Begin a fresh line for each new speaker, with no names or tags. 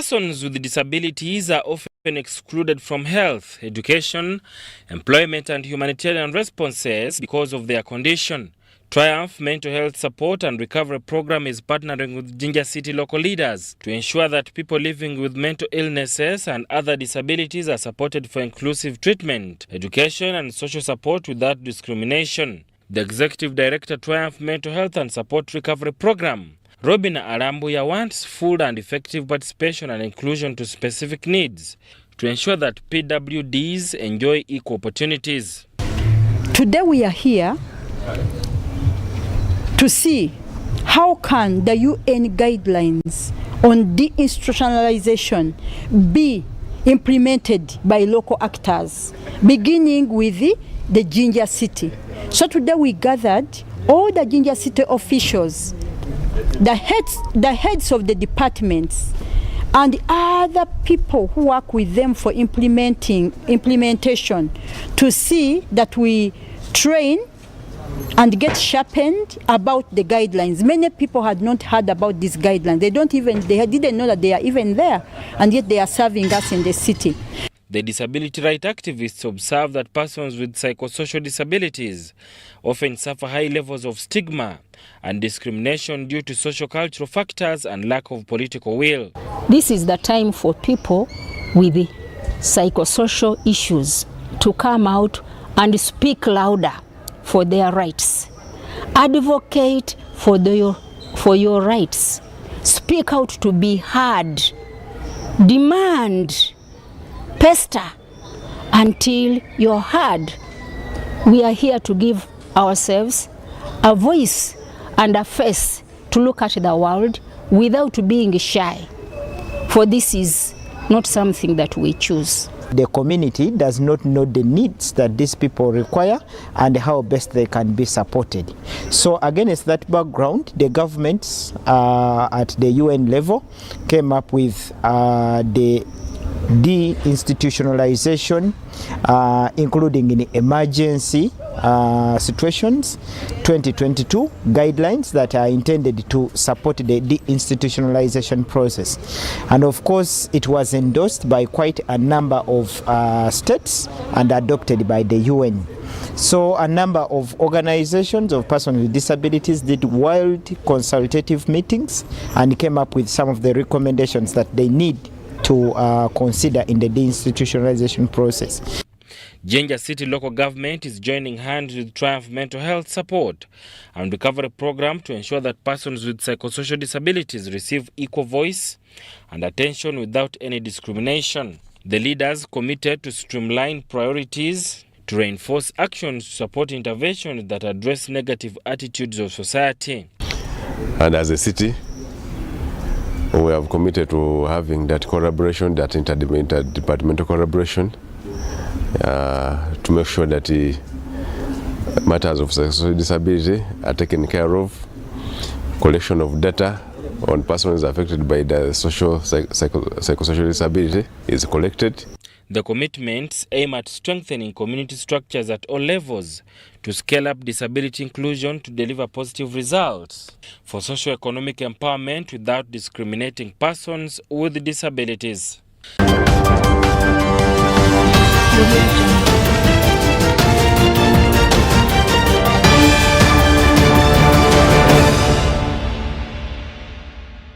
Persons with disabilities are often excluded from health, education, employment and humanitarian responses because of their condition. Triumph Mental Health Support and Recovery Program is partnering with Jinja City local leaders to ensure that people living with mental illnesses and other disabilities are supported for inclusive treatment, education and social support without discrimination. The Executive Director, Triumph Mental Health and Support Recovery Program, Robinah Alambuya, wants full and effective participation and inclusion to specific needs to ensure that PWDs enjoy equal opportunities.
Today we are here to see how can the UN guidelines on deinstitutionalization be implemented by local actors, beginning with the Jinja City. So today we gathered all the Jinja City officials, the heads of the departments, and other people who work with them for implementation to see that we train and get sharpened about the guidelines. Many people had not heard about these guidelines. They didn't know that they are even there, and yet they are serving us in the city.
The disability rights activists observe that persons with psychosocial disabilities often suffer high levels of stigma and discrimination due to social cultural factors and lack of political will.
This is the time for people with the psychosocial issues to come out and speak louder for their rights. Advocate for your rights. Speak out to be heard. Demand. Pester until you're heard. We are here to give ourselves a voice and a face to look at the world without being shy. For this is not something that we choose.
The community does not know the needs that these people require and how best they can be supported. So against that background, the governments at the UN level came up with the deinstitutionalization, including in emergency situations, 2022 guidelines that are intended to support the deinstitutionalization process. And of course, it was endorsed by quite a number of states and adopted by the UN. So a number of organizations of persons with disabilities did wild consultative meetings and came up with some of the recommendations that they need to consider in the deinstitutionalization process.
Jinja City local government is joining hands with Triumph Mental Health Support and Recovery Program to ensure that persons with psychosocial disabilities receive equal voice and attention without any discrimination. The leaders committed to streamline priorities to reinforce actions to support interventions that address negative attitudes of society.
And as a city, we have committed to having that collaboration, that interdepartmental collaboration, to make sure that the matters of psychosocial disability are taken care of. Collection of data on persons affected by the psychosocial disability is collected.
The commitments aim at strengthening community structures at all levels to scale up disability inclusion to deliver positive results for socio-economic empowerment without discriminating persons with disabilities.